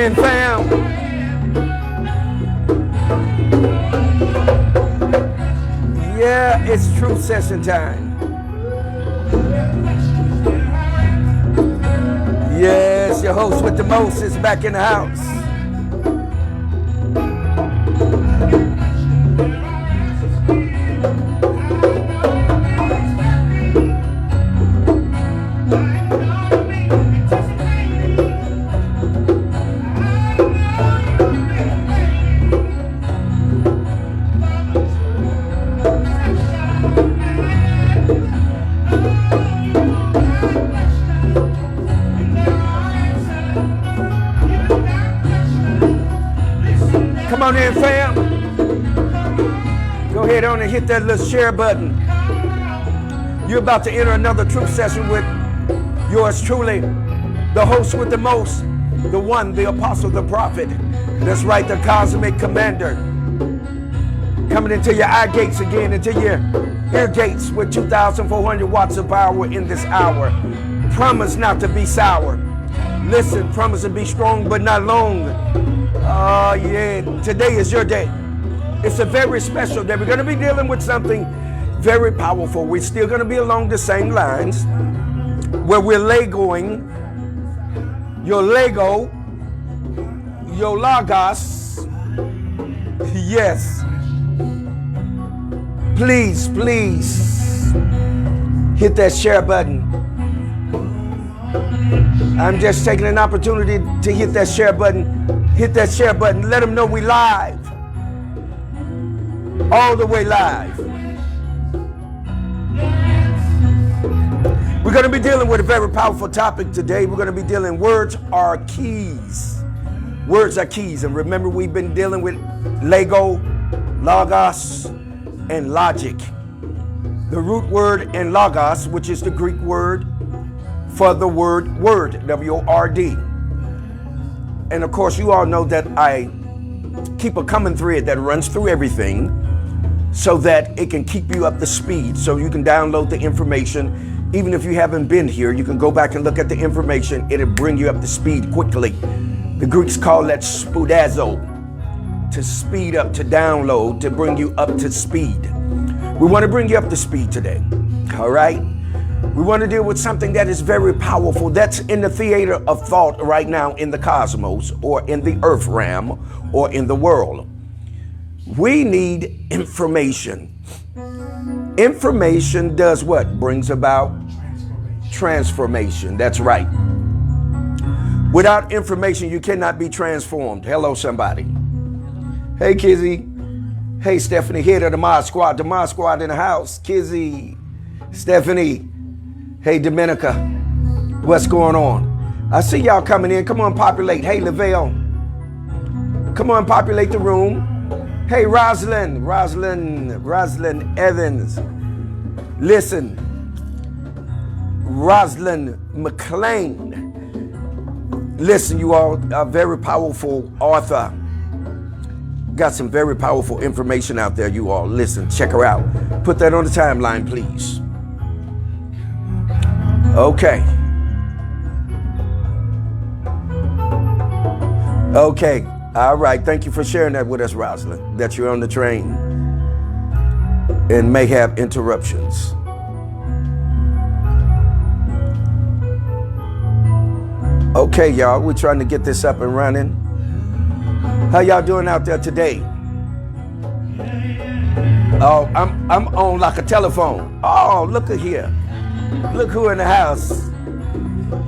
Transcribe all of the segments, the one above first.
in, fam. Yeah, it's truth session time. Yes, your host with the most is back in the house. Come on in, fam. Go ahead on and hit that little share button. You're about to enter another truth session with yours truly, the host with the most, the one, the apostle, the prophet. That's right, the cosmic commander. Coming into your eye gates again, into your ear gates with 2,400 watts of power in this hour. Promise not to be sour. Listen, promise to be strong but not long. Oh yeah, today is your day. It's a very special day. We're going to be dealing with something very powerful. We're still going to be along the same lines where we're Legoing your Lego, your Logos. Yes. Please, please hit that share button. I'm just taking an opportunity to hit that share button. Hit that share button. Let them know we live. All the way live. We're going to be dealing with a very powerful topic today. We're going to be dealing words are keys. Words are keys. And remember, we've been dealing with Lego, Logos, and logic. The root word in Logos, which is the Greek word for the word word, W-O-R-D. And of course, you all know that I keep a common thread that runs through everything so that it can keep you up to speed, so you can download the information. Even if you haven't been here, you can go back and look at the information. It'll bring you up to speed quickly. The Greeks call that spoudazo, to speed up, to download, to bring you up to speed. We want to bring you up to speed today, all right? We want to deal with something that is very powerful, that's in the theater of thought right now in the cosmos, or in the earth realm, or in the world. We need information. Information does what? Brings about transformation. That's right. Without information, you cannot be transformed. Hello, somebody. Hey, Kizzy. Hey, Stephanie, head of the Mod Squad. The Mod Squad in the house. Kizzy, Stephanie. Hey, Dominica. What's going on? I see y'all coming in. Come on, populate. Hey, Lavelle. Come on, populate the room. Hey, Rosalind Evans. Listen, Rosalind McLean. Listen, you all, a very powerful author. Got some very powerful information out there, you all. Listen, check her out. Put that on the timeline, please. Okay. Okay. All right. Thank you for sharing that with us, Rosalind, that you're on the train and may have interruptions. Okay, y'all. We're trying to get this up and running. How y'all doing out there today? Oh, I'm on like a telephone. Oh, look at here. Look who in the house.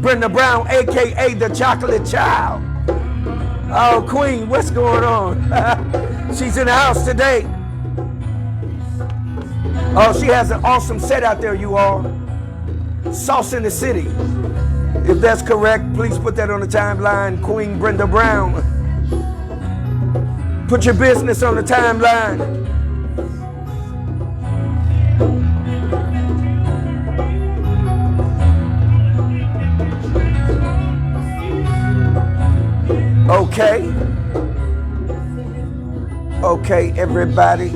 Brenda Brown, a.k.a. the Chocolate Child. Oh, Queen, what's going on? She's in the house today. Oh, she has an awesome set out there, you all. Sauce in the City. If that's correct, please put that on the timeline, Queen Brenda Brown. Put your business on the timeline. Okay. Okay, everybody.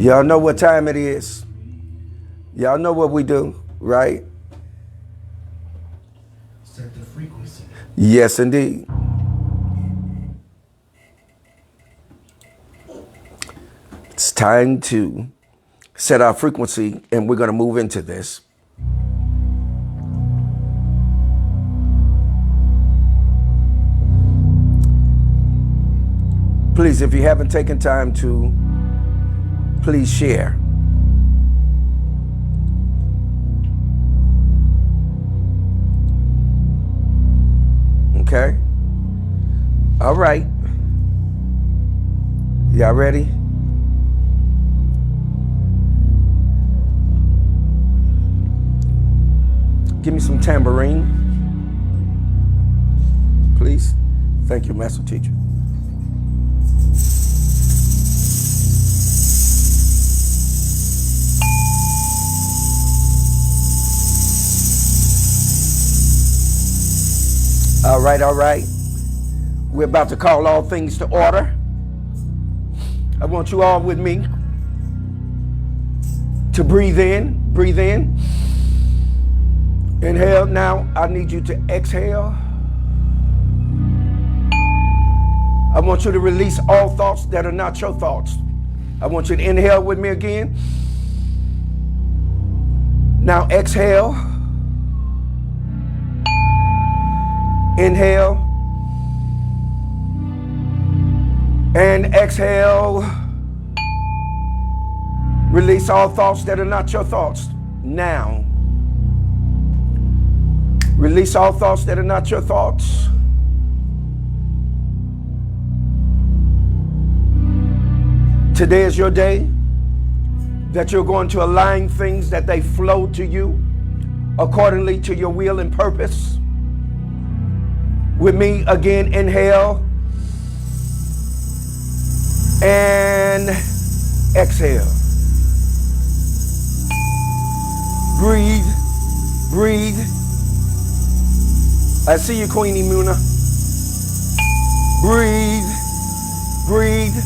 Y'all know what time it is. Y'all know what we do, right? Set the frequency. Yes, indeed. It's time to set our frequency, and we're going to move into this. Please, if you haven't taken time to, please share. Okay? All right. Y'all ready? Give me some tambourine, please. Thank you, Master Teacher. All right, all right. We're about to call all things to order. I want you all with me to breathe in, breathe in. Inhale. Now I need you to exhale. I want you to release all thoughts that are not your thoughts. I want you to inhale with me again. Now exhale. Inhale. And exhale. Release all thoughts that are not your thoughts. Now. Release all thoughts that are not your thoughts. Today is your day that you're going to align things that they flow to you accordingly to your will and purpose. With me again, inhale and exhale. Breathe, breathe. I see you, Queenie Muna. Breathe, breathe.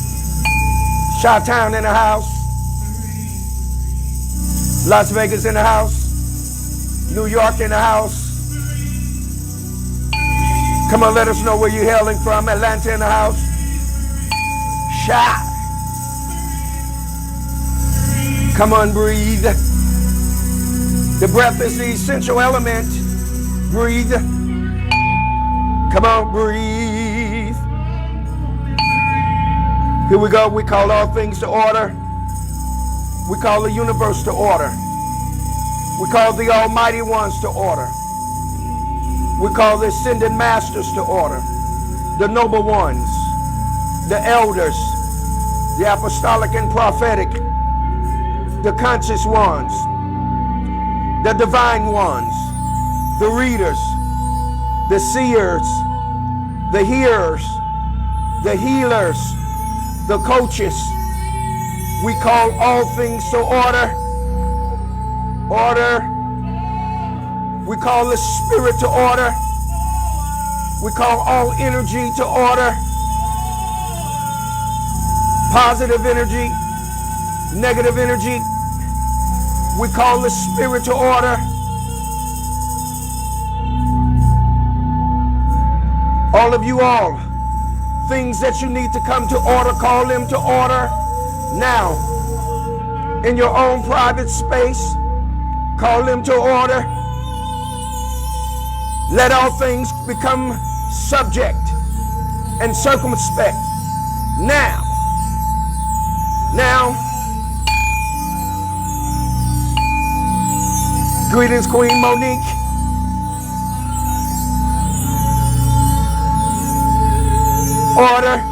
Chi-Town in the house. Las Vegas in the house. New York in the house. Come on, let us know where you're hailing from. Atlanta in the house. Chi. Come on, breathe. The breath is the essential element. Breathe. Come on, breathe. Here we go. We call all things to order. We call the universe to order. We call the almighty ones to order. We call the ascended masters to order. The noble ones, the elders, the apostolic and prophetic, the conscious ones, the divine ones, the readers, the seers, the hearers, the healers, the coaches. We call all things to order. Order. We call the spirit to order. We call all energy to order. Positive energy, negative energy. We call the spirit to order. All of you all, things that you need to come to order, call them to order now. In your own private space, call them to order. Let all things become subject and circumspect now. Now. Greetings, Queen Monique. Order.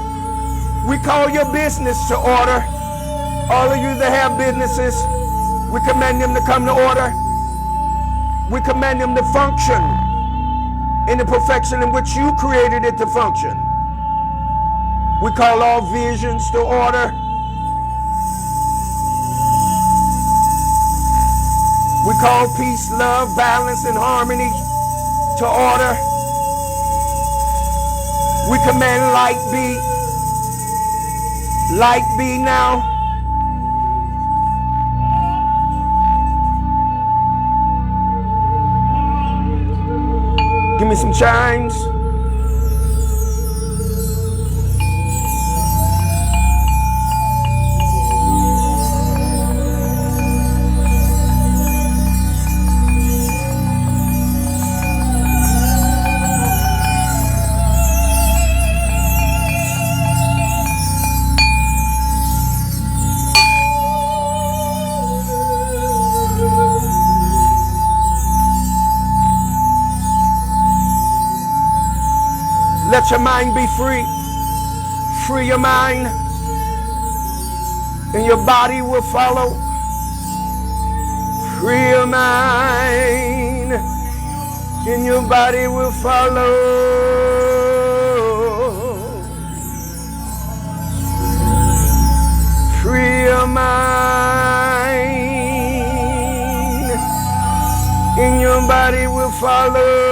We call your business to order. All of you that have businesses, we command them to come to order. We command them to function in the perfection in which you created it to function. We call all visions to order. We call peace, love, balance, and harmony to order. We command light be. Light be now. Give me some chimes. Let your mind be free. Free your mind, and your body will follow. Free your mind, and your body will follow. Free your mind, and your body will follow.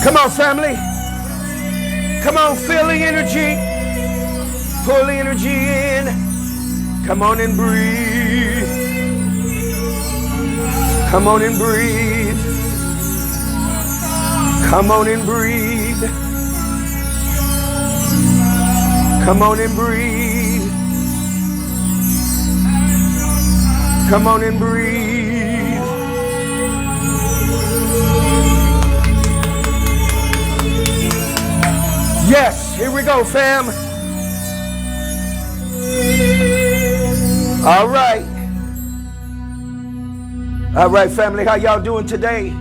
Come on, family. Come on, feel the energy. Pull the energy in. Come on and breathe. Come on and breathe. Come on and breathe. Come on and breathe. Come on and breathe. Yes, here we go, fam. All right. All right, family, how y'all doing today?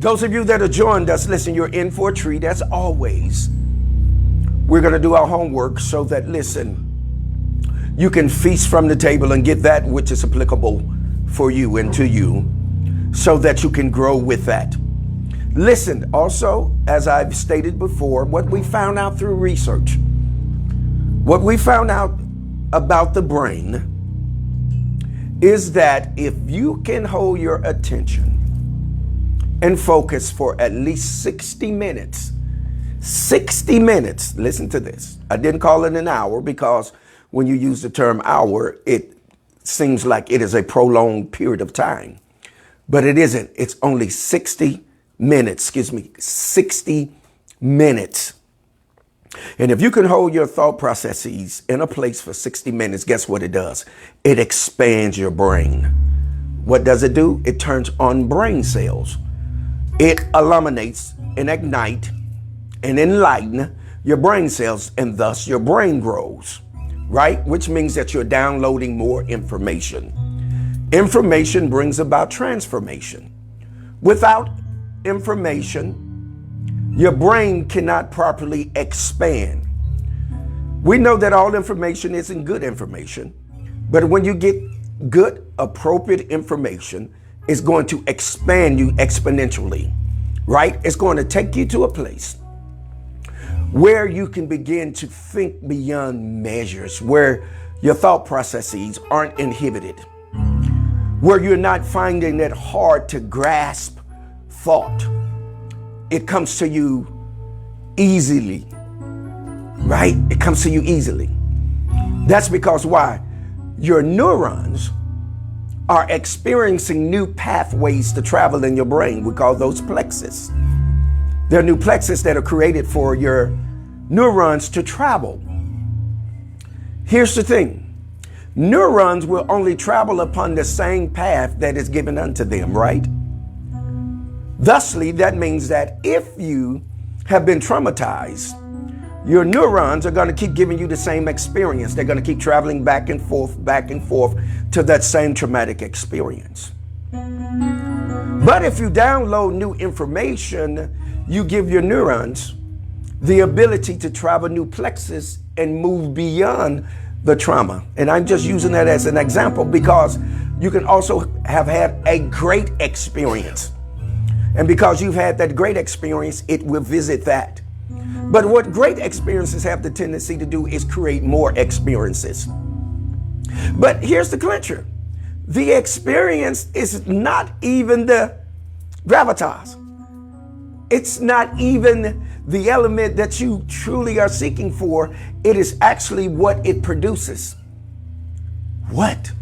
Those of you that have joined us, listen, you're in for a treat as always. We're going to do our homework so that, listen, you can feast from the table and get that which is applicable for you and to you so that you can grow with that. Listen, also, as I've stated before, what we found out through research, what we found out about the brain is that if you can hold your attention and focus for at least 60 minutes, listen to this. I didn't call it an hour because when you use the term hour, it seems like it is a prolonged period of time, but it isn't. It's only 60 minutes. And if you can hold your thought processes in a place for 60 minutes, guess what it does? It expands your brain. What does it do? It turns on brain cells. It illuminates and ignites and enlighten your brain cells, and thus your brain grows, right? Which means that you're downloading more information. Information brings about transformation. Without information, your brain cannot properly expand. We know that all information isn't good information, but when you get good, appropriate information, it's going to expand you exponentially, right? It's going to take you to a place where you can begin to think beyond measures, where your thought processes aren't inhibited, where you're not finding it hard to grasp thought. It comes to you easily, right? It comes to you easily. That's because why? Your neurons are experiencing new pathways to travel in your brain. We call those plexus. They're new plexus that are created for your neurons to travel. Here's the thing. Neurons will only travel upon the same path that is given unto them, right? Thusly, that means that if you have been traumatized, your neurons are going to keep giving you the same experience. They're going to keep traveling back and forth to that same traumatic experience. But if you download new information, you give your neurons the ability to travel new plexus and move beyond the trauma. And I'm just using that as an example because you can also have had a great experience. And because you've had that great experience, it will visit that. But what great experiences have the tendency to do is create more experiences. But here's the clincher. The experience is not even the gravitas. It's not even the element that you truly are seeking for. It is actually what it produces. What?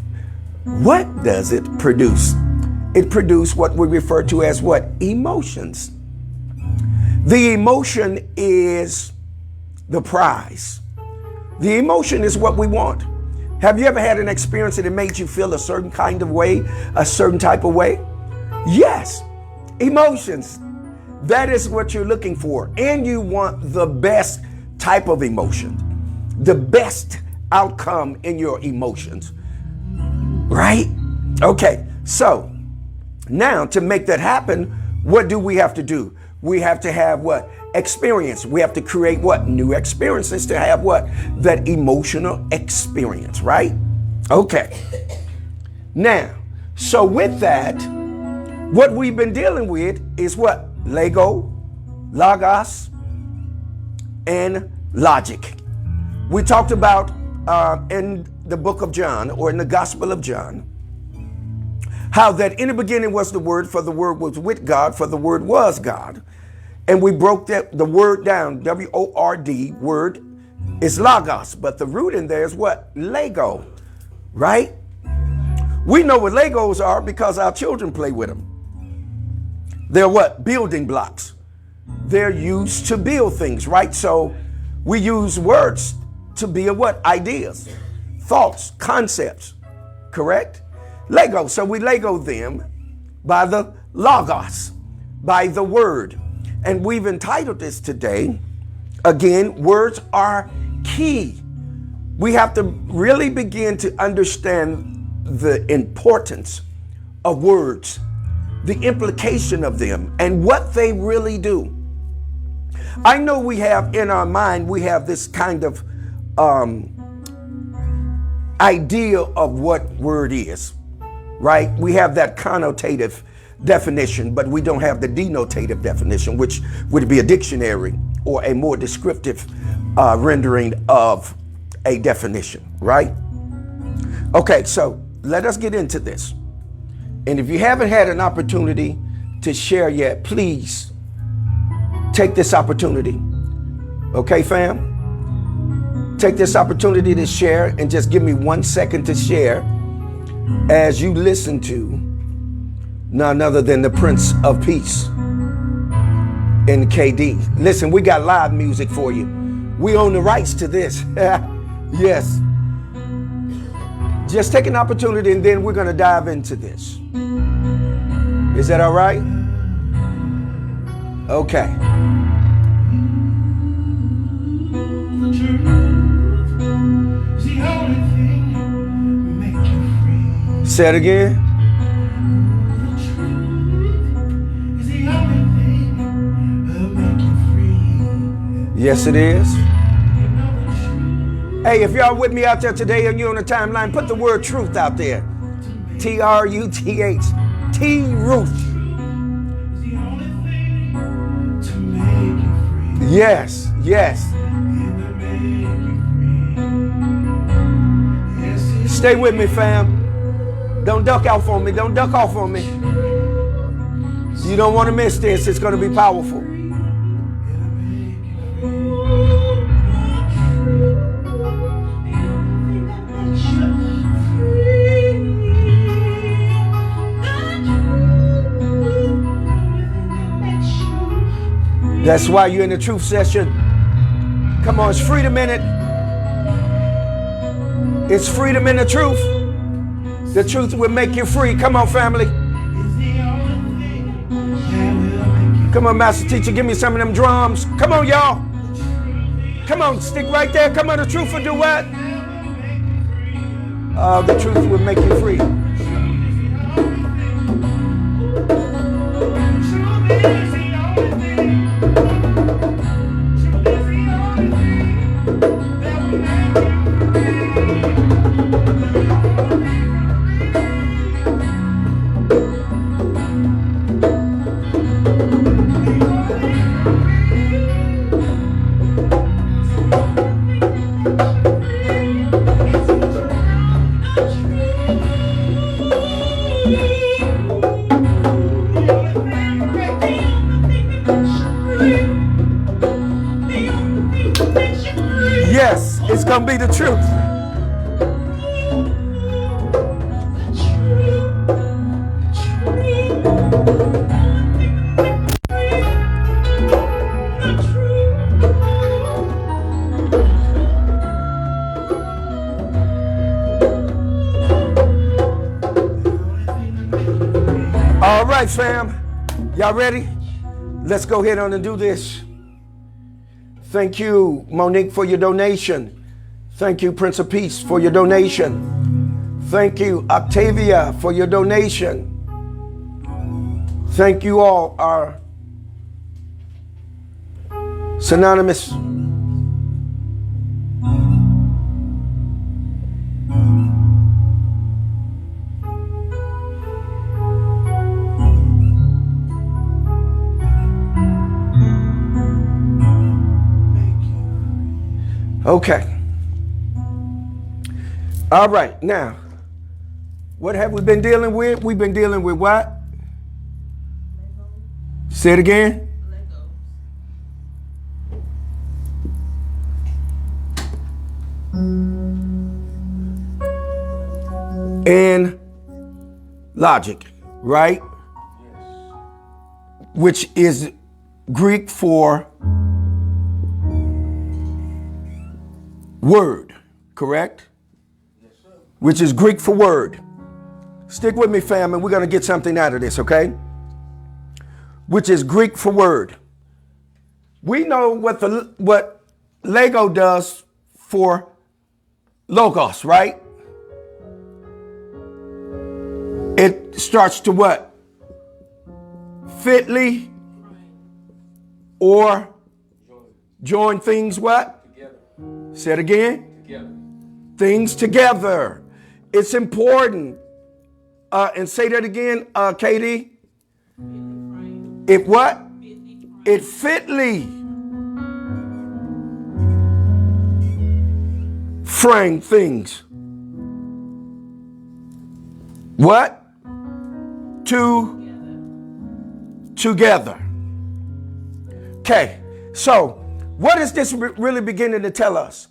What does it produce? It produces what we refer to as what? Emotions. The emotion is the prize. The emotion is what we want. Have you ever had an experience that it made you feel a certain kind of way, a certain type of way? Yes, emotions. That is what you're looking for. And you want the best type of emotion, the best outcome in your emotions, right? Okay, so now to make that happen, what do we have to do? We have to have what? Experience. We have to create what? New experiences to have what? That emotional experience, right? Okay. Now, so with that, what we've been dealing with is what? Lego, logos, and logic. We talked about in the book of John, or in the Gospel of John, how that in the beginning was the Word, for the Word was with God, for the Word was God. And we broke the word down. W-O-R-D, word is logos, but the root in there is what? Lego, right? We know what Legos are because our children play with them. They're what? Building blocks. They're used to build things, right? So we use words to build what? Ideas, thoughts, concepts, correct? Lego. So we Lego them by the logos, by the word. And we've entitled this today, again, words are key. We have to really begin to understand the importance of words, the implication of them, and what they really do. I know we have in our mind, we have this kind of idea of what word is, right? We have that connotative definition, but we don't have the denotative definition, which would be a dictionary or a more descriptive rendering of a definition, right? Okay, so let us get into this. And if you haven't had an opportunity to share yet, please take this opportunity. Okay, fam? Take this opportunity to share and just give me 1 second to share as you listen to none other than the Prince of Peace in KD. Listen, we got live music for you. We own the rights to this. Yes. Just take an opportunity and then we're going to dive into this. Is that all right? Okay. Say it again. Yes, it is. Hey, if y'all with me out there today and you're on the timeline, put the word truth out there. T-R-U-T-H. T-Ruth. Yes, yes. Stay with me, fam. Don't duck out for me. Don't duck off on me. You don't want to miss this. It's going to be powerful. That's why you're in the truth session. Come on, it's freedom in it. It's freedom in the truth. The truth will make you free. Come on, family. Come on, master teacher, give me some of them drums. Come on, y'all. Come on, stick right there. Come on, the truth will do what? The truth will make you free. Yes, it's going to be the truth. All right, fam. Y'all ready? Let's go ahead on and do this. Thank you, Monique, for your donation. Thank you, Prince of Peace, for your donation. Thank you, Octavia, for your donation. Thank you all, our synonymous okay. All right. Now, what have we been dealing with? We've been dealing with what? Say it again. And logic, right? Yes. Which is Greek for word, correct? Yes, sir. Which is Greek for word. Stick with me, fam, and we're going to get something out of this, okay? Which is Greek for word. We know what Lego does for logos, right? It starts to what? Fitly or join things what? Together. Say it again. Together. Things together. It's important. And say that again, Katie. It what? It fitly frame things. What? Together. Okay, so what is this really beginning to tell us?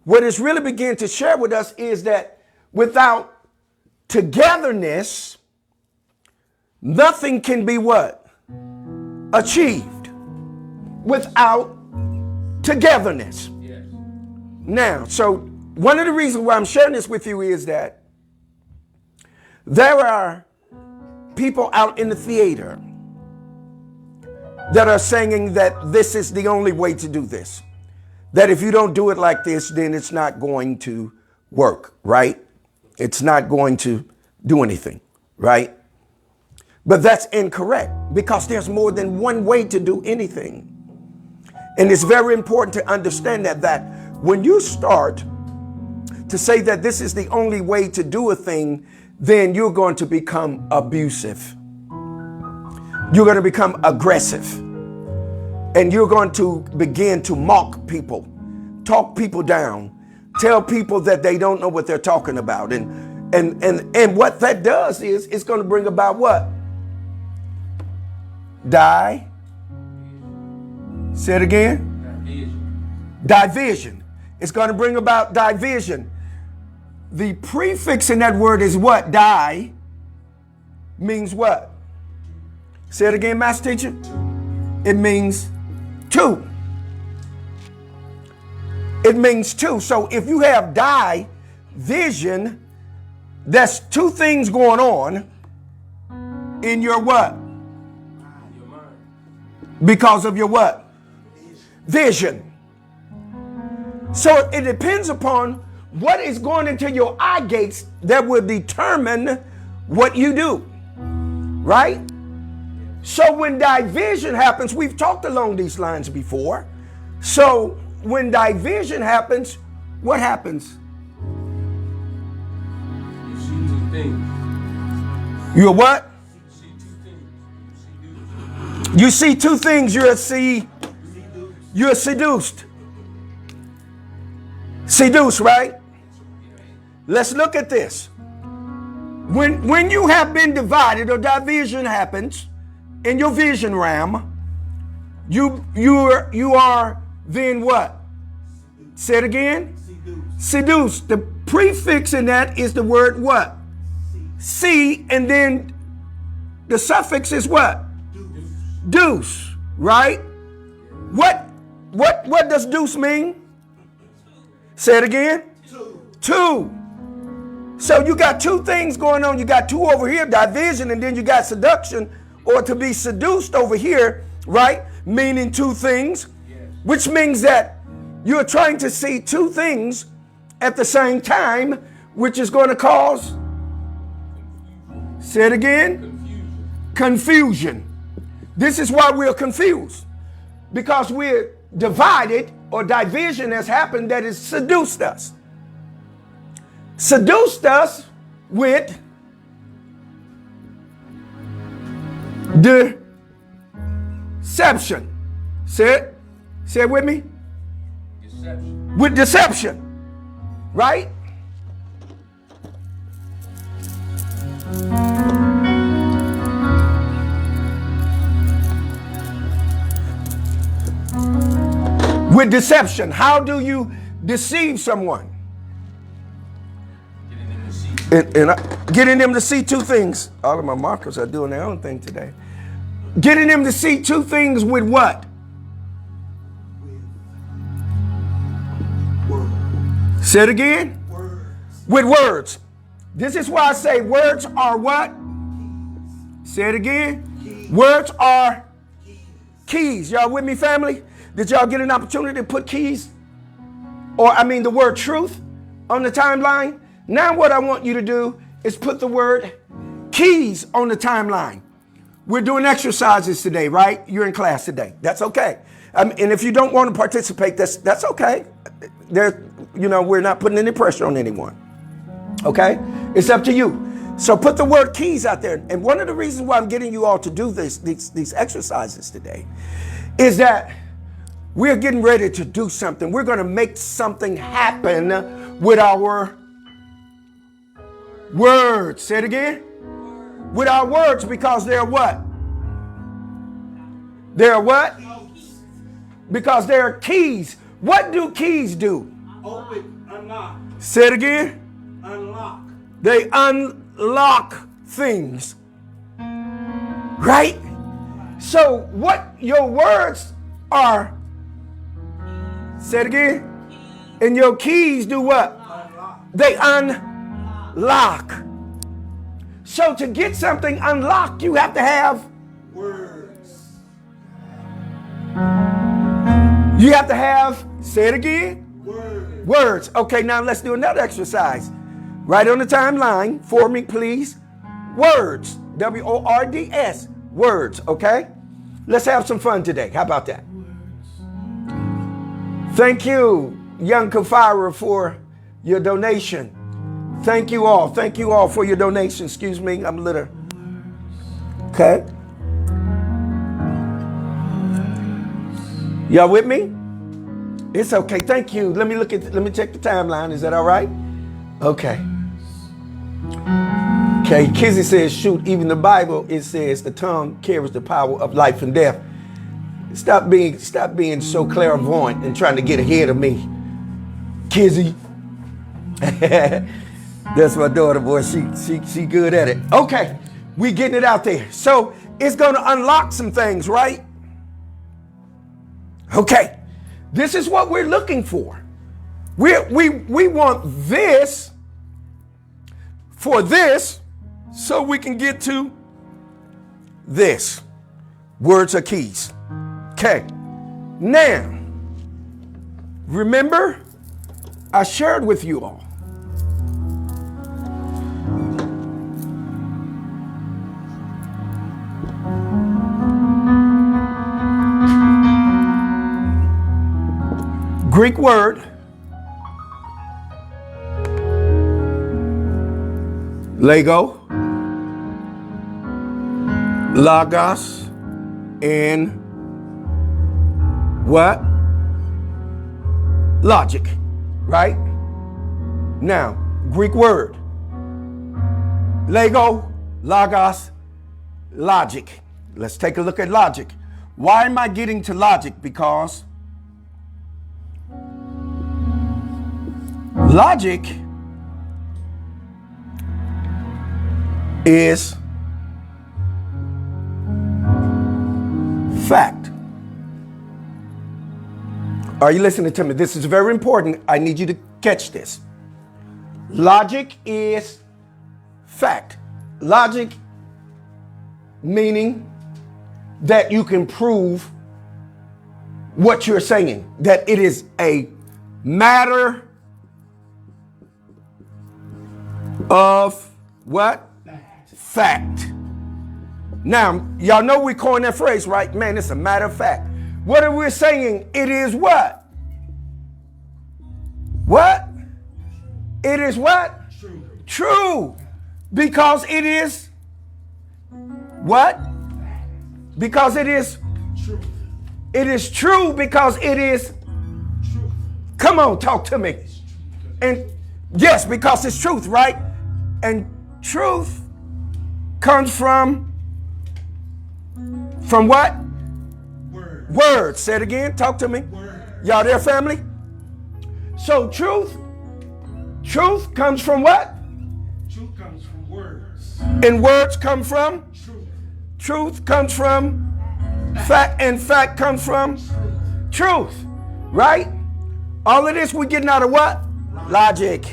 What it's really beginning to share with us is that without togetherness, nothing can be what? Achieved. Without togetherness. Yes. Now, so one of the reasons why I'm sharing this with you is that there are people out in the theater that are saying that this is the only way to do this. That if you don't do it like this, then it's not going to work, right? It's not going to do anything, right? But that's incorrect because there's more than one way to do anything. And it's very important to understand that when you start to say that this is the only way to do a thing, then you're going to become abusive. You're going to become aggressive. And you're going to begin to mock people, talk people down, tell people that they don't know what they're talking about. And what that does is it's going to bring about what? Say it again. Division. It's going to bring about division. The prefix in that word is what? Die means what? Say it again, master teacher. It means two. It means two. So if you have division, that's two things going on in your what? Your mind. Because of your what? Vision. So it depends upon what is going into your eye gates that will determine what you do, right? So when division happens, we've talked along these lines before. So when division happens, what happens? You see two things. You're what? You see two things. You see two things. You're seduced. Seduced, right? Let's look at this. When you have been divided or division happens in your vision realm, you are then what? Say it again. Seduce. The prefix in that is the word what? See, and then the suffix is what? Deuce, right? What does deuce mean? Say it again. Two. So you got two things going on. You got two over here, division, and then you got seduction, or to be seduced over here, right? Meaning two things, which means that you're trying to see two things at the same time, which is going to cause, say it again, confusion. This is why we're confused, because we're divided, or division has happened that has seduced us. Seduced us with deception. Say it with me. Deception. With deception. Right? With deception. How do you deceive someone? Getting them to see two things. All of my markers are doing their own thing today. Getting them to see two things with what? Words. Say it again. Words. With words. This is why I say words are what? Keys. Say it again. Keys. Words are keys. Y'all with me, family? Did y'all get an opportunity to put keys, or the word truth on the timeline? Now what I want you to do is put the word keys on the timeline. We're doing exercises today, right? You're in class today. That's okay. And if you don't want to participate, that's okay. We're not putting any pressure on anyone. Okay? It's up to you. So put the word keys out there. And one of the reasons why I'm getting you all to do these exercises today is that we're getting ready to do something. We're going to make something happen with our words. Say it again. With our words, because they're what? They're what? Because they're keys. What do keys do? Open, unlock. Say it again. Unlock. They unlock things. Right? So what your words are, say it again. And your keys do what? Unlock. They unlock. So to get something unlocked, you have to have words. You have to have, say it again. Words. Words. Okay, now let's do another exercise. Right on the timeline for me, please. Words. W-O-R-D-S. Words, okay? Let's have some fun today. How about that? Thank you, young Kafira, for your donation. Thank you all. Thank you all for your donation. Excuse me, I'm a little. Okay. Y'all with me? It's okay. Thank you. Let me check the timeline. Is that all right? Okay. Okay. Kizzy says, shoot, even the Bible, it says the tongue carries the power of life and death. Stop being so clairvoyant and trying to get ahead of me, Kizzy. That's my daughter, boy. She good at it. Okay, we getting it out there. So it's going to unlock some things, right? Okay, this is what we're looking for. We want this for this, so we can get to this. Words are keys. Okay, now remember I shared with you all Greek word Lego, Logos, and what? Logic, right? Now, Greek word Lego, Logos, logic. Let's take a look at logic. Why am I getting to logic? Because Logic is fact. Are you listening to me? This is very important. I need you to catch this. Logic is fact. Logic meaning that you can prove what you're saying, that it is a matter of what? Fact. Now, y'all know we coined that phrase, right? Man, it's a matter of fact. What are we saying? It is what? What? It is what? True. True. Because it is what? Because it is True. It is true because it is. Truth. Come on, talk to me. And yes, because it's truth, right? And truth comes from what? Word. Words. Say it again. Talk to me. Word. Y'all there, family? So truth comes from what? Truth comes from words. And words come from? Truth. Truth comes from fact, and fact comes from truth, right? All of this we're getting out of what? Logic.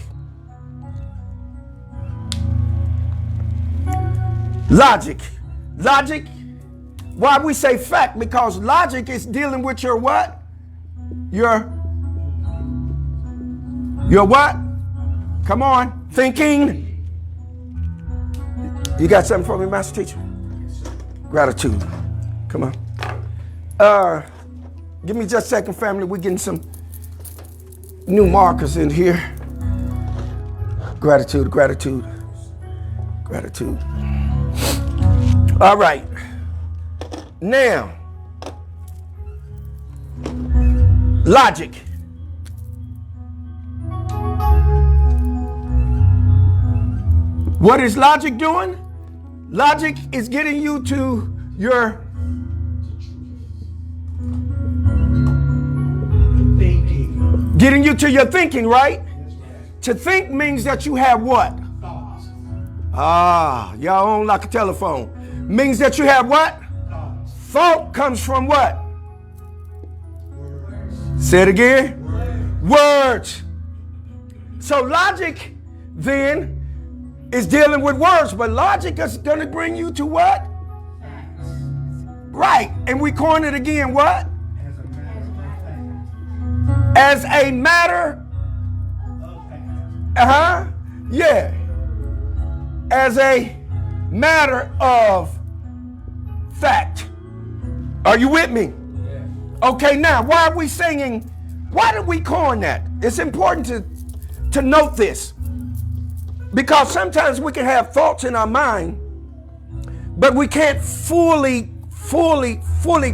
Logic. Logic. Why we say fact? Because logic is dealing with your what? Your what? Come on. Thinking. You got something for me, Master Teacher? Gratitude. Come on. Give me just a second, family. We're getting some new markers in here. Gratitude, gratitude, gratitude. All right. Now, logic. What is logic doing? Logic is getting you to your Thinking. getting you to your thinking, right? To think means that you have what? Thoughts. Y'all on like a telephone. Means that you have what? Thoughts. Thought comes from what? Words. Say it again. Words. Words. So logic then is dealing with words, but logic is going to bring you to what? Facts. Right. And we coin it again, what? As a matter As a matter. of fact. Yeah. As a matter of fact. Are you with me? Yeah. Okay, now, why are we singing? Why did we coin that? It's important to note this. Because sometimes we can have thoughts in our mind, but we can't fully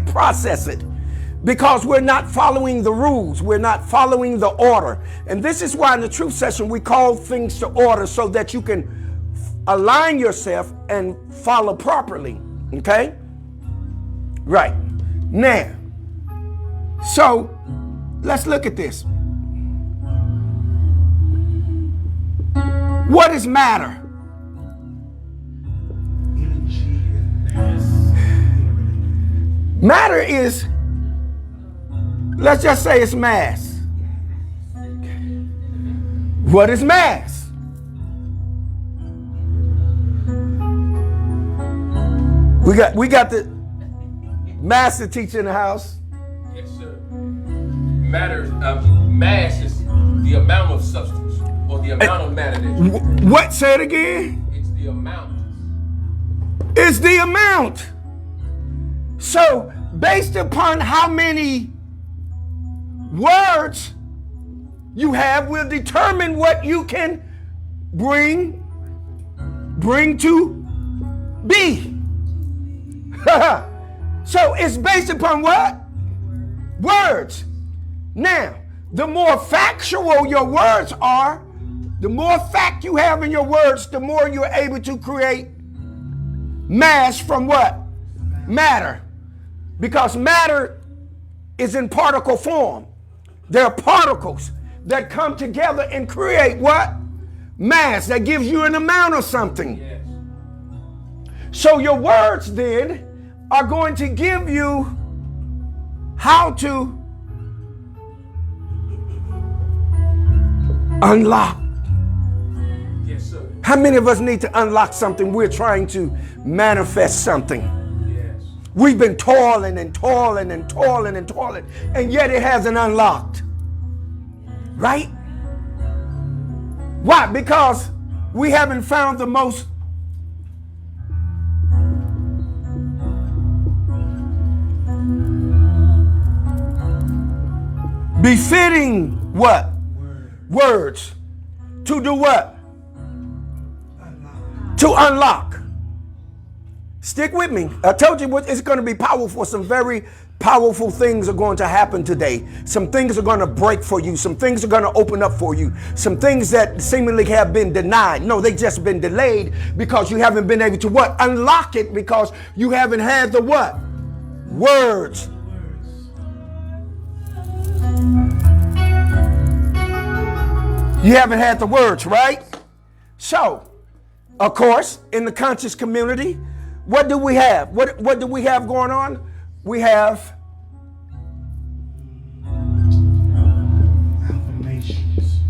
process it because we're not following the rules. We're not following the order. And this is why in the truth session, we call things to order so that you can align yourself and follow properly. Okay? Right. Now, so let's look at this. What is matter? Energy and mass. Matter is, let's just say it's mass. What is mass? We got the master teacher in the house. Yes, sir. Mass is the amount of substance or the amount of matter that you. What? Say it again. It's the amount. It's the amount. So, based upon how many words you have will determine what you can bring to be. So it's based upon what? Words. Now, the more factual your words are, the more fact you have in your words, the more you're able to create mass from what? Matter. Because matter is in particle form. There are particles. that come together and create what? Mass, that gives you an amount of something. Yes. So your words then are going to give you how to unlock. Yes, sir. How many of us need to unlock something? We're trying to manifest something. Yes. We've been toiling and toiling and toiling and toiling, and yet it hasn't unlocked. Right? Why? Because we haven't found the most befitting what? Words. To do what? To unlock. Stick with me. I told you it's going to be powerful. Some very powerful things are going to happen today. Some things are going to break for you. Some things are going to open up for you. Some things that seemingly have been denied. No, they've just been delayed because you haven't been able to what? Unlock it, because you haven't had the what? Words. You haven't had the words, right? So, of course, in the conscious community, what do we have? What do we have going on? We have Affirmations.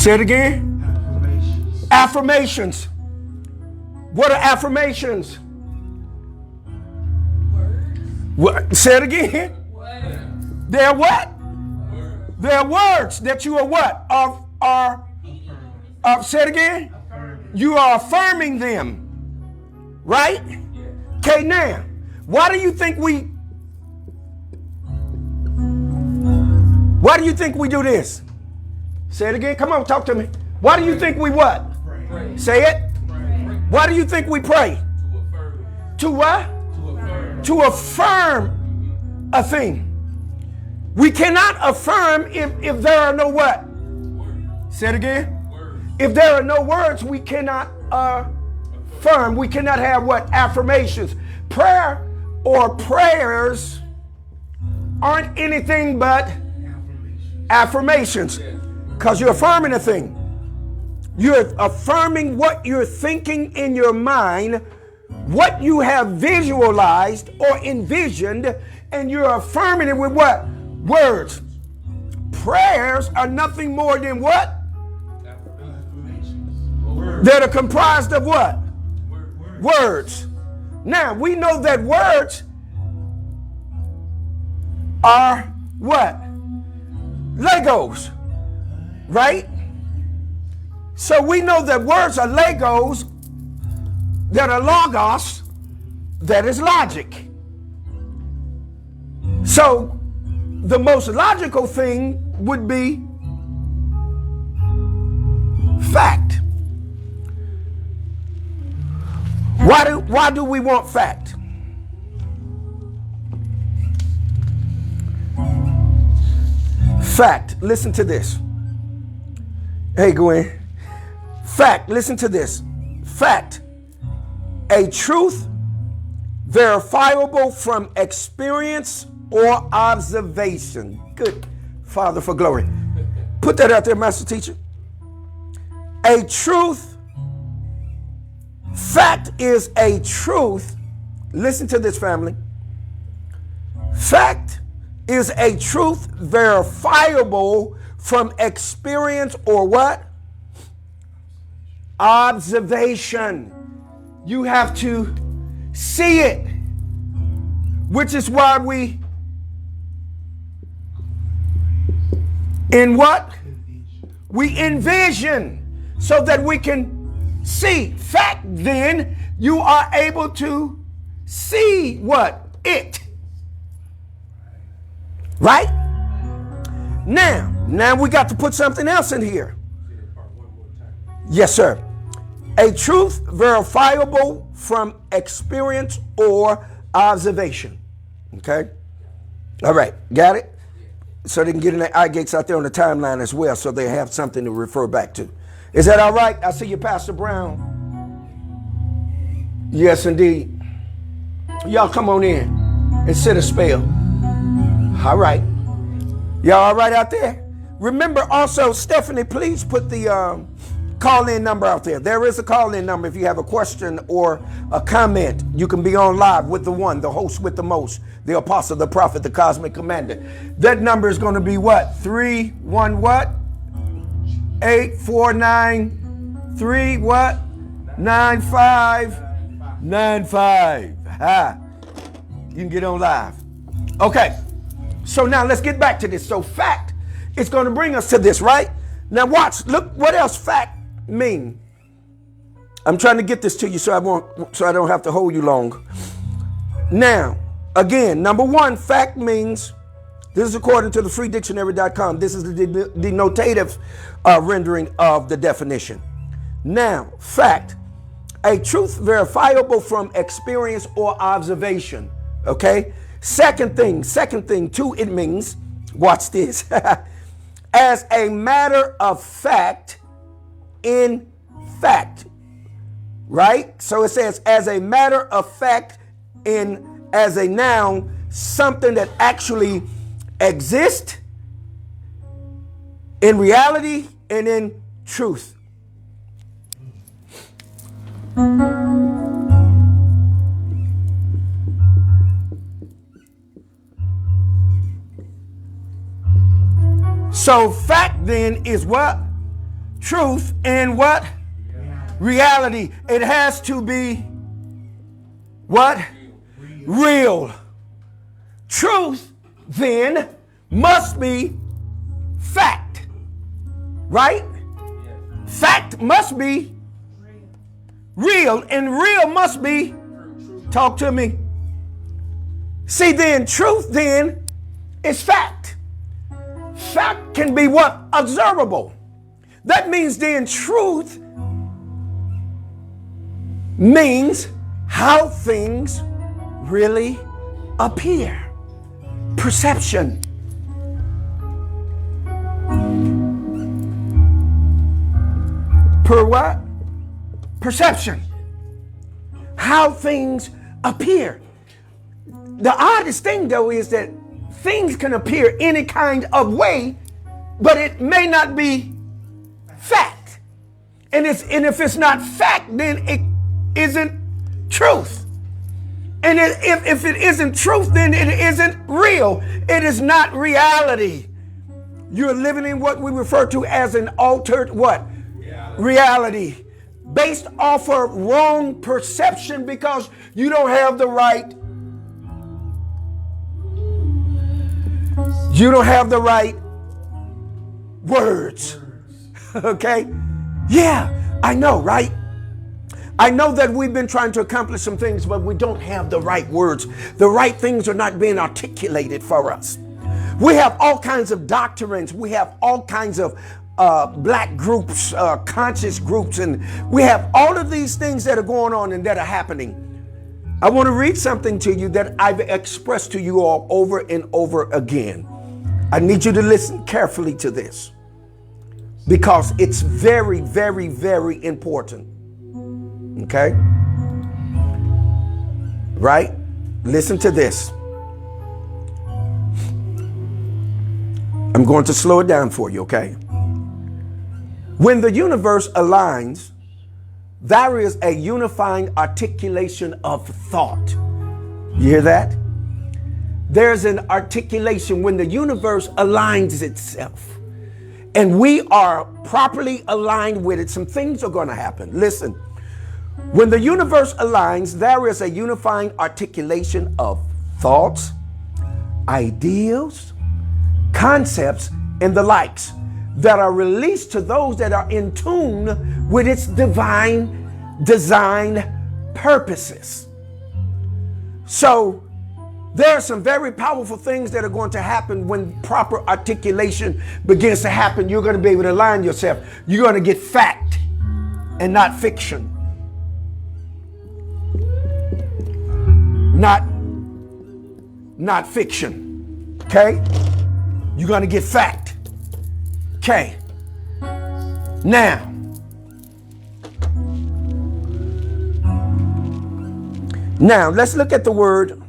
say it again. Affirmations. Affirmations. What are affirmations? What? Say it again. They're what? They're words that you are what? Say it again. You are affirming them. Right? Okay, now, why do you think we do this? Say it again. Come on, talk to me. Why do you think we what? Pray. Say it. Pray. Why do you think we pray? To affirm. To what? To affirm. To affirm a thing. We cannot affirm if there are no what? Say it again. Words. If there are no words, we cannot affirm. We cannot have what? Affirmations. Prayer or prayers aren't anything but affirmations, because you're affirming a thing. You're affirming what you're thinking in your mind, what you have visualized or envisioned, and you're affirming it with what? Words. Prayers are nothing more than what? That are comprised of what? Words. Now, we know that words are what? Legos, right? So we know that words are Legos, that are logos, that is logic. So the most logical thing would be fact. Why do we want fact? Fact, listen to this. Hey, Gwen. Fact, listen to this. Fact, a truth verifiable from experience or observation. Good Father for glory. Put that out there, Master Teacher. A truth. Fact is a truth. Listen to this, family. Fact is a truth verifiable from experience or what? Observation. You have to see it, which is why we in what? We envision, so that we can see. Fact, then, you are able to see what? It. Right? Now we got to put something else in here. Yes, sir. A truth verifiable from experience or observation. Okay? All right. Got it? So they can get in the eye gates out there on the timeline as well, so they have something to refer back to. Is that all right? I see you, Pastor Brown. Yes, indeed. Y'all come on in and sit a spell. All right. Y'all all right out there? Remember also, Stephanie, please put the call-in number out there. There is a call-in number if you have a question or a comment. You can be on live with the one, the host with the most, the apostle, the prophet, the cosmic commander. That number is going to be what? 31 what? 849 what? 9595. Ha. You can get on live. Okay. So now let's get back to this. So fact is going to bring us to this, right? Now watch. Look what else fact mean. I'm trying to get this to you so I don't have to hold you long. Now, again, number one, fact means, this is according to the freedictionary.com. This is the denotative rendering of the definition. Now, fact, a truth verifiable from experience or observation. Okay? Second thing, too, it means, watch this, as a matter of fact, in fact, right? So it says, as a matter of fact, as a noun, something that actually exists in reality and in truth. So fact then is what? Truth and what? Reality. It has to be what? Real. Truth then must be fact. Right? Fact must be real, and real must be, talk to me. See, then truth then is fact. Fact can be what? Observable. That means then truth means how things really appear. Perception. Per what? Perception. How things appear. The oddest thing, though, is that things can appear any kind of way, but it may not be fact. And if it's not fact, then it isn't truth. And if it isn't truth, then it isn't real. It is not reality. You're living in what we refer to as an altered what? Reality. Based off of wrong perception because you don't have the right. You don't have the right words. Okay? Yeah, I know, right? I know that we've been trying to accomplish some things, but we don't have the right words. The right things are not being articulated for us. We have all kinds of doctrines. We have all kinds of black groups, conscious groups, and we have all of these things that are going on and that are happening. I want to read something to you that I've expressed to you all over and over again. I need you to listen carefully to this because it's very, very, very important. Okay? Right? Listen to this. I'm going to slow it down for you, okay? When the universe aligns, there is a unifying articulation of thought. You hear that? There's an articulation when the universe aligns itself and we are properly aligned with it. Some things are going to happen. Listen, when the universe aligns, there is a unifying articulation of thoughts, ideals, concepts, and the likes that are released to those that are in tune with its divine design purposes. So there are some very powerful things that are going to happen when proper articulation begins to happen. You're going to be able to align yourself. You're going to get fact and not fiction. Not fiction. Okay? You're going to get fact. Okay. Now, let's look at the word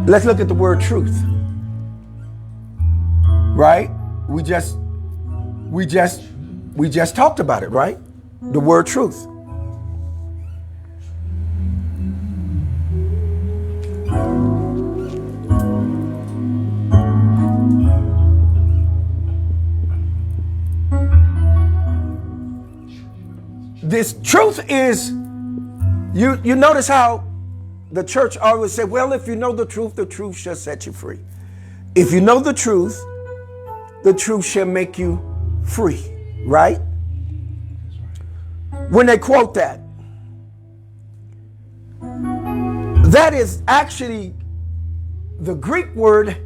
Let's look at the word truth. Right? We just talked about it, right? The word truth. This truth is, you notice how the church always said, well, if you know the truth shall set you free. If you know the truth shall make you free, right? When they quote that, that is actually the Greek word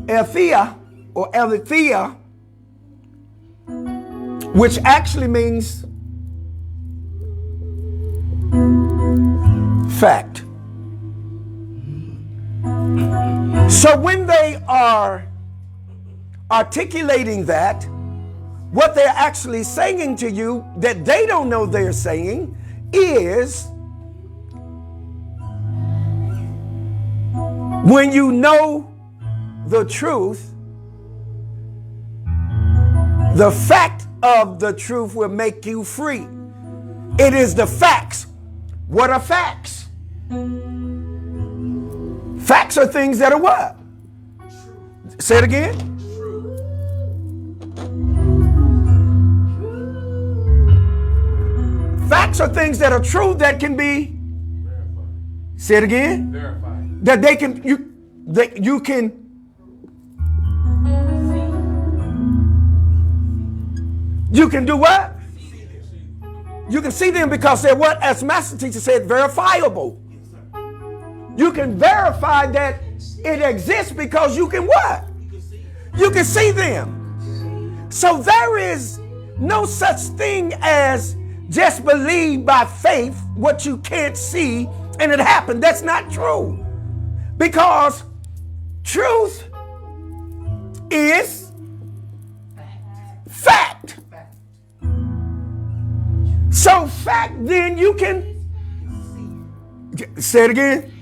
aletheia or aletheia, which actually means fact. So when they are articulating that, what they're actually saying to you that they don't know they're saying is, when you know the truth, the fact of the truth will make you free. It is the facts. What are facts? Facts are things that are what? Say it again. Facts are things that are true that can be verified. Say it again. Verified. That they can you can do what? You can see them because they're what? As Master Teacher said, verifiable. You can verify that it exists because you can what? You can see them. So there is no such thing as just believe by faith what you can't see and it happened. That's not true. Because truth is fact. So fact, then you can say it again.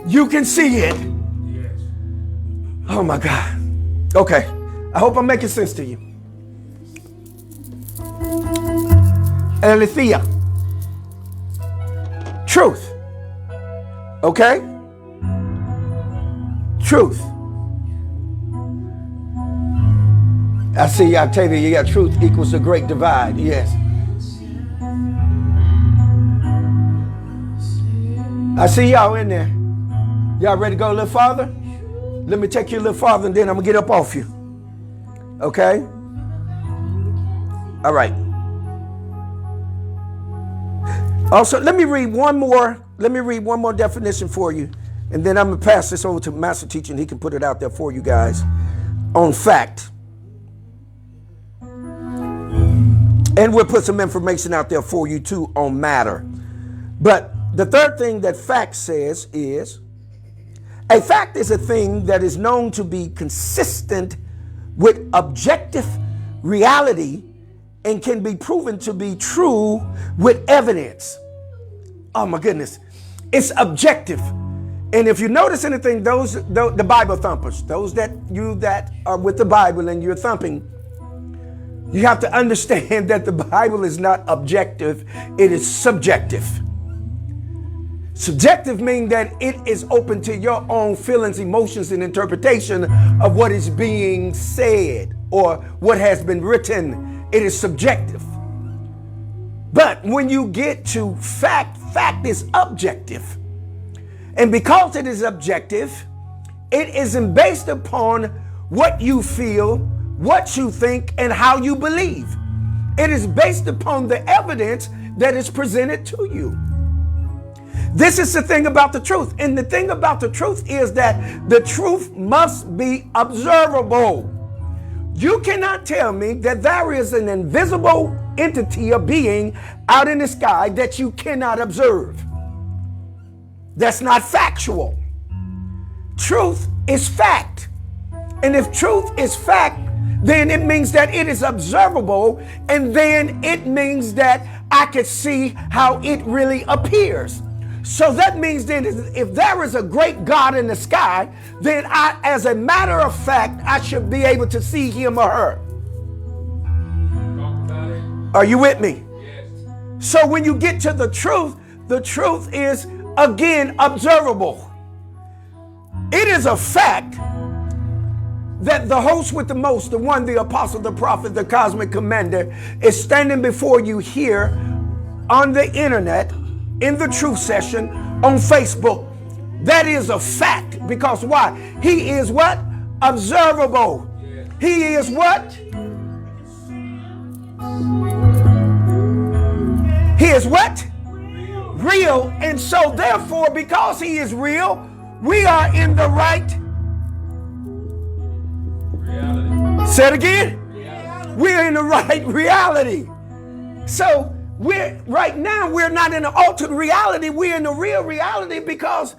You can see it. Yes. Oh my God. Okay. I hope I'm making sense to you. Aletheia. Truth. Okay? Truth. I see Octavia, you got truth equals the great divide. Yes. I see y'all in there. Y'all ready to go a little farther? Let me take you a little farther and then I'm going to get up off you. Okay? All right. Also, let me read one more definition for you. And then I'm going to pass this over to Master Teacher and he can put it out there for you guys on fact. And we'll put some information out there for you too on matter. But the third thing that fact says is, a fact is a thing that is known to be consistent with objective reality and can be proven to be true with evidence. Oh my goodness. It's objective. And if you notice anything, the Bible thumpers, those that are with the Bible and you're thumping, you have to understand that the Bible is not objective, it is subjective. Subjective means that it is open to your own feelings, emotions, and interpretation of what is being said or what has been written. It is subjective. But when you get to fact, fact is objective. And because it is objective, it isn't based upon what you feel, what you think, and how you believe. It is based upon the evidence that is presented to you. This is the thing about the truth. And the thing about the truth is that the truth must be observable. You cannot tell me that there is an invisible entity or being out in the sky that you cannot observe. That's not factual. Truth is fact. And if truth is fact, then it means that it is observable, and then it means that I could see how it really appears. So that means then if there is a great God in the sky, then I, as a matter of fact, I should be able to see him or her. Talk about it. Are you with me? Yes. So when you get to the truth is, again, observable. It is a fact that the host with the most, the one, the apostle, the prophet, the cosmic commander, is standing before you here on the internet, in the truth session, on Facebook. That is a fact. Because why? He is what? Observable. He is what? He is what? Real. And so therefore, because he is real, we are in the right. Reality. Say it again. Reality. We're in the right reality. So right now we're not in an altered reality. We're in the real reality because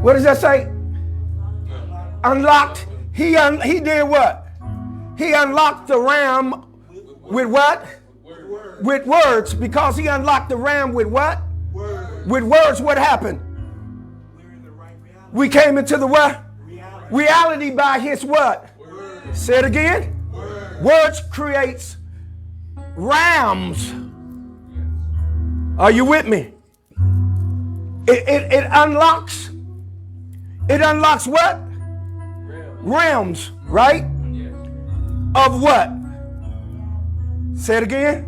what does that say? Unlocked. He did what? He unlocked the ram with what? Word. With words. Because he unlocked the ram with what? Word. With words. What happened? We're in the right reality. We came into the what? Reality. Reality by his what? Word. Say it again. Word. Words creates rams. Are you with me? It unlocks. It unlocks what? Realms, right? Yes. Of what? Say it again.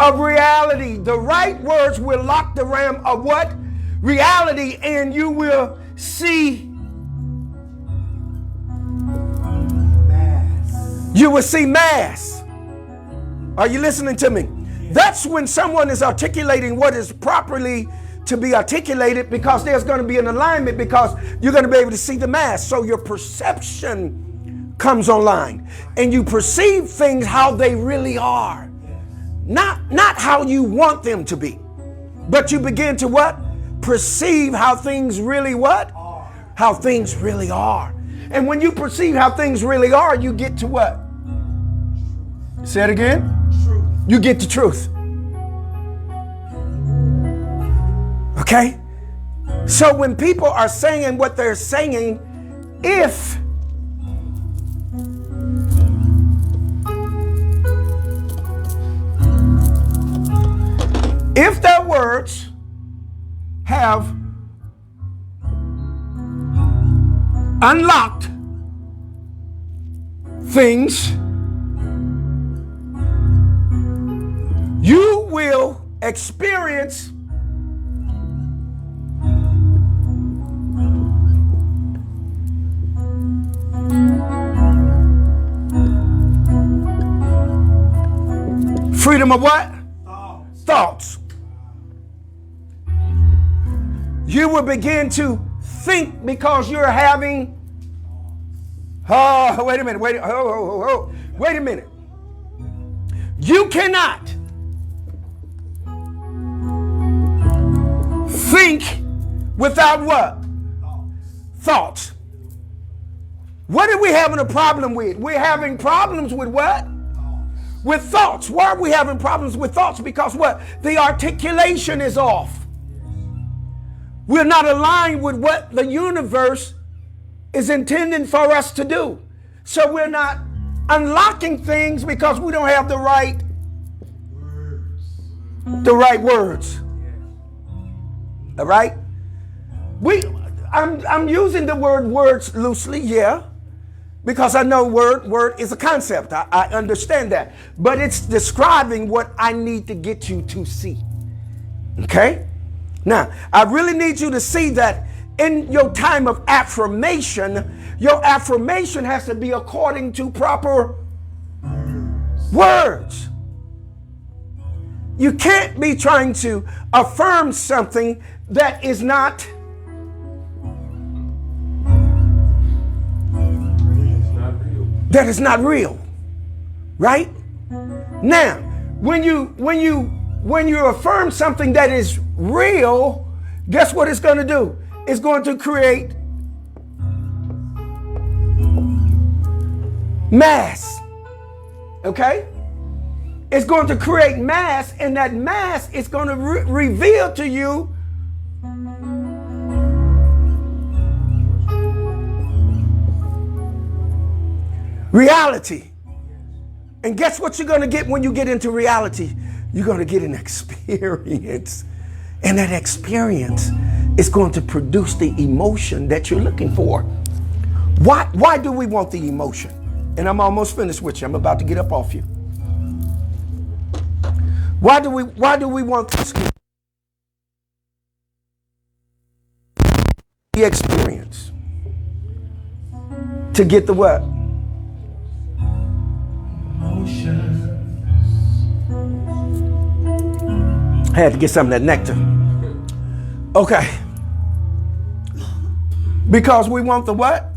Of reality. The right words will lock the ram of what? Reality, and you will see. Mass. You will see mass. Are you listening to me? That's when someone is articulating what is properly to be articulated, because there's going to be an alignment, because you're going to be able to see the mass. So your perception comes online and you perceive things how they really are. Not how you want them to be, but you begin to what? Perceive how things really what? How things really are. And when you perceive how things really are, you get to what? Say it again. Truth. You get to truth. Okay? So when people are saying what they're saying, if their words have unlocked things, you will experience freedom of what? Thoughts. You will begin to think because you're having. Oh, wait a minute. Wait a minute. You cannot think without what? Thoughts. What are we having a problem with? We're having problems with what? With thoughts. Why are we having problems with thoughts? Because what? The articulation is off. We're not aligned with what the universe is intending for us to do. So we're not unlocking things because we don't have the right words. All right? I'm using the word words loosely, yeah. Because I know word is a concept. I understand that. But it's describing what I need to get you to see. Okay? Now, I really need you to see that in your time of affirmation, your affirmation has to be according to proper words. You can't be trying to affirm something that is not. That is not real. Right? Now, when you affirm something that is real, guess what it's going to do? It's going to create mass. Okay? It's going to create mass, and that mass is going to reveal to you reality. And guess what you're going to get when you get into reality? You're going to get an experience. And that experience is going to produce the emotion that you're looking for. Why do we want the emotion? And I'm almost finished with you. I'm about to get up off you. Why do we want the experience? To get the what? I had to get some of that nectar. Okay. Because we want the what?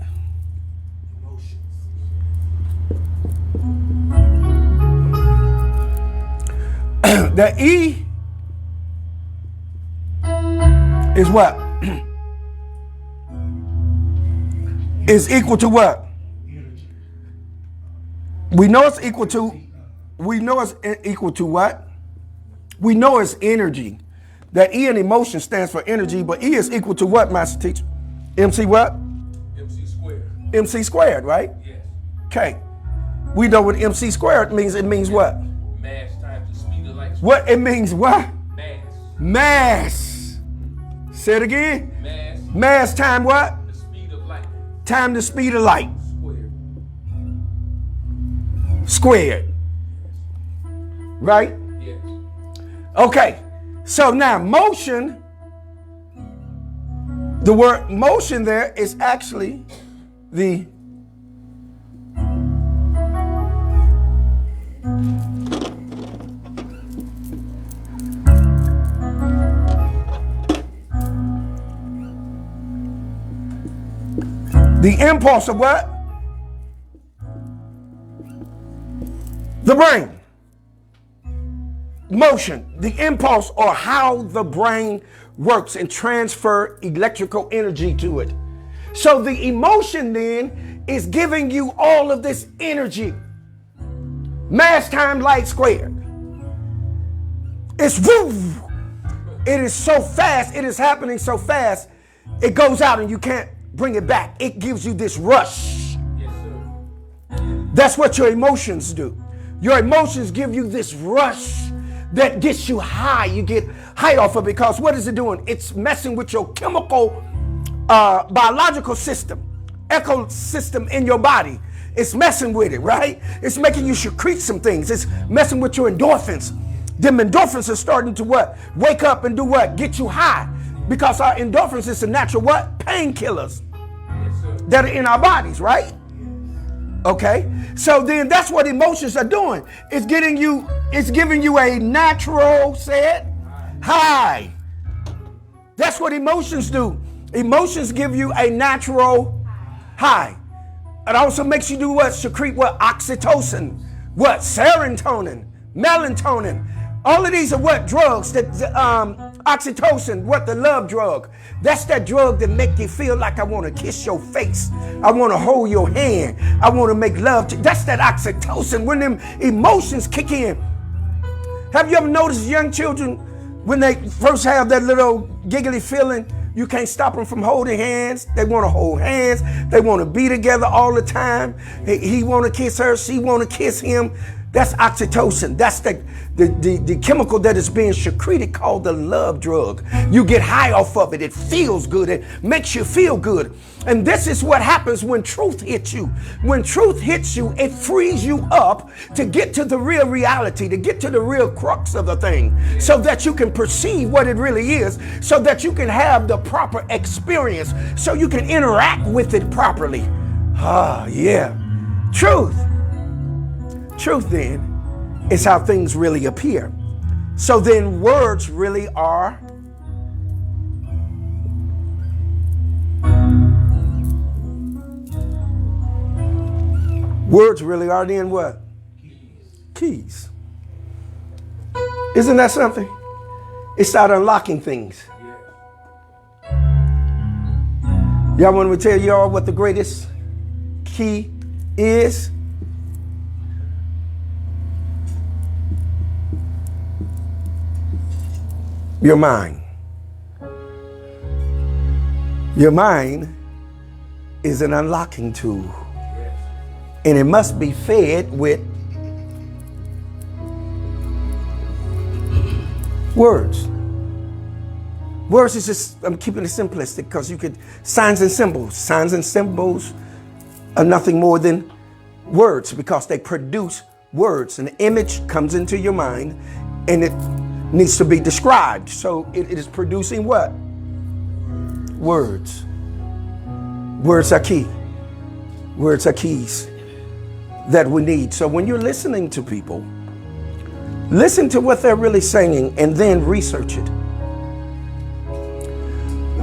The E is what? Is equal to what? We know it's equal to what? We know it's energy. That E in emotion stands for energy, but E is equal to what, master teacher? MC what? MC squared. MC squared, right? Yes. Okay. We know what MC squared means. It means what? Mass times the speed of light. What? It means what? Mass. Mass. Say it again. Mass. Mass time what? The speed of light. Time the speed of light. Squared. Squared. Right? Yes. Okay. So now motion, the word motion there is actually the impulse of what? The brain. Motion, the impulse, or how the brain works and transfer electrical energy to it. So the emotion then is giving you all of this energy. Mass times light squared. It's woo. It is so fast. It is happening so fast. It goes out and you can't bring it back. It gives you this rush. Yes, sir. That's what your emotions do. Your emotions give you this rush that gets you high. You get high off of it because what is it doing? It's messing with your chemical, biological system, ecosystem in your body. It's messing with it, right? It's making you secrete some things. It's messing with your endorphins. Them endorphins are starting to what? Wake up and do what? Get you high. Because our endorphins is the natural what? Painkillers that are in our bodies, right? Okay, so then that's what emotions are doing. It's giving you a natural, say it, high. That's what emotions do. Emotions give you a natural high. It also makes you do what? Secrete what? Oxytocin, what? Serotonin, melatonin. All of these are what? Drugs that oxytocin, what? The love drug. That's that drug that make you feel like I want to kiss your face. I want to hold your hand. I want to make love to you. That's that oxytocin when them emotions kick in. Have you ever noticed young children when they first have that little giggly feeling? You can't stop them from holding hands. They want to hold hands. They want to be together all the time. He want to kiss her. She want to kiss him. That's oxytocin. That's the chemical that is being secreted called the love drug. You get high off of it. It feels good. It makes you feel good. And this is what happens when truth hits you. When truth hits you, it frees you up to get to the real reality, to get to the real crux of the thing, so that you can perceive what it really is, so that you can have the proper experience, so you can interact with it properly. Ah, yeah. Truth. Truth then is how things really appear. So then words really are then what? Keys. Isn't that something? It started unlocking things. Y'all want me to tell y'all what the greatest key is? Your mind. Your mind is an unlocking tool. And it must be fed with words. Words is just, I'm keeping it simplistic because you could, signs and symbols. Signs and symbols are nothing more than words because they produce words. An image comes into your mind and it needs to be described. So it is producing what? Words. Words are key. Words are keys that we need. So when you're listening to people, listen to what they're really saying and then research it.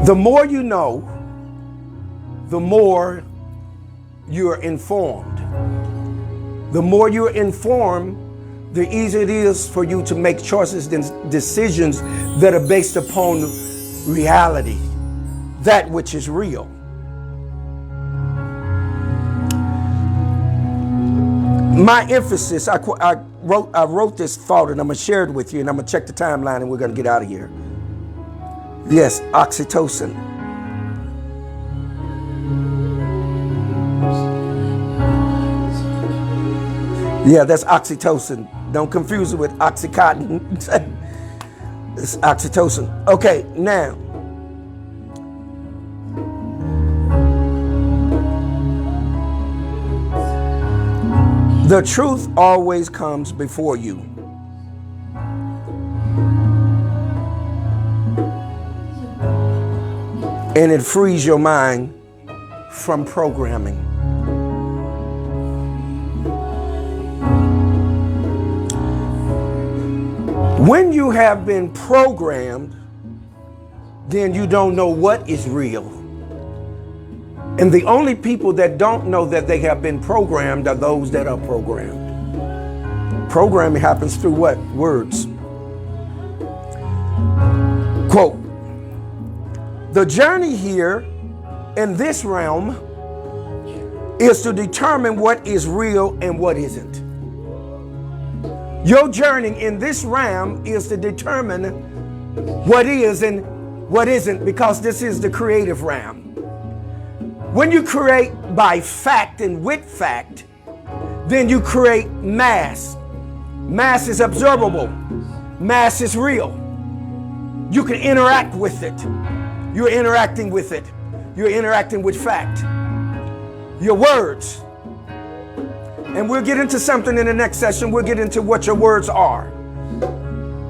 The more you know, the more you're informed. The more you're informed, the easier it is for you to make choices and decisions that are based upon reality, that which is real. My emphasis, I wrote this thought and I'm going to share it with you and I'm going to check the timeline and we're going to get out of here. Yes, oxytocin. Yeah, that's oxytocin. Don't confuse it with Oxycontin. It's oxytocin. Okay, now. The truth always comes before you. And it frees your mind from programming. When you have been programmed, then you don't know what is real. And the only people that don't know that they have been programmed are those that are programmed. Programming happens through what? Words. Quote, the journey here in this realm is to determine what is real and what isn't. Your journey in this realm is to determine what is and what isn't, because this is the creative realm. When you create by fact and with fact, then you create mass. Mass is observable. Mass is real. You can interact with it. You're interacting with it. You're interacting with fact. Your words. And we'll get into something in the next session. We'll get into what your words are.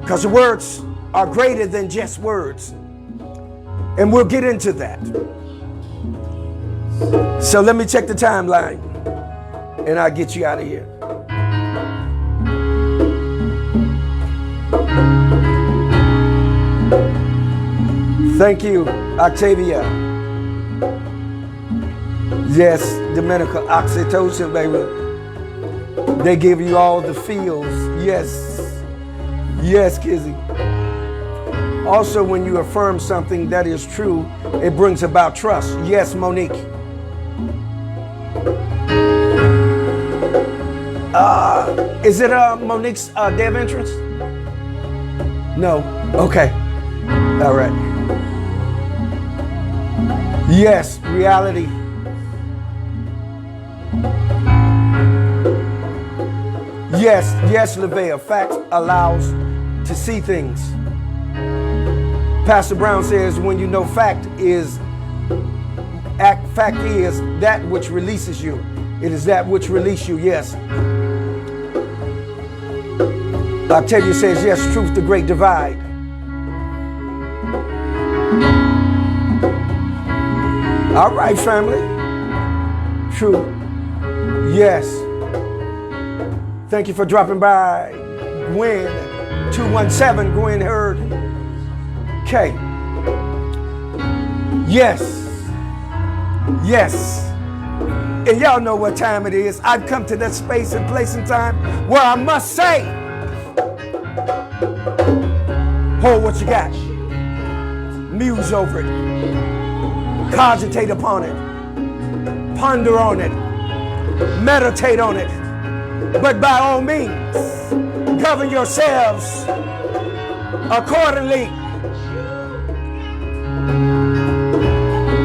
Because your words are greater than just words. And we'll get into that. So let me check the timeline. And I'll get you out of here. Thank you, Octavia. Yes, Dominica, oxytocin, baby. They give you all the feels. Yes. Yes, Kizzy. Also, when you affirm something that is true, it brings about trust. Yes, Monique. Is it Monique's day of entrance? No. Okay. All right. Yes, reality. Yes, Lavelle. Fact allows to see things. Pastor Brown says when you know fact is that which releases you. It is that which releases you, yes. Octavia says, yes, truth, the great divide. All right, family. True. Yes. Thank you for dropping by. Gwen, 217, Gwen heard. Okay. Yes. Yes. And y'all know what time it is. I've come to that space and place and time where I must say, hold what you got. Muse over it. Cogitate upon it. Ponder on it. Meditate on it. But by all means, govern yourselves accordingly.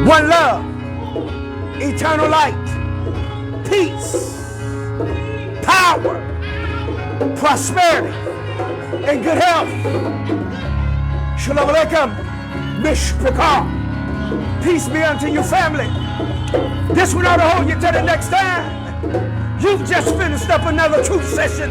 One love, eternal light, peace, power, prosperity, and good health. Shalom Aleichem, Mishpachah. Peace be unto your family. This one ought to hold you to the next time. You've just finished up another truth session.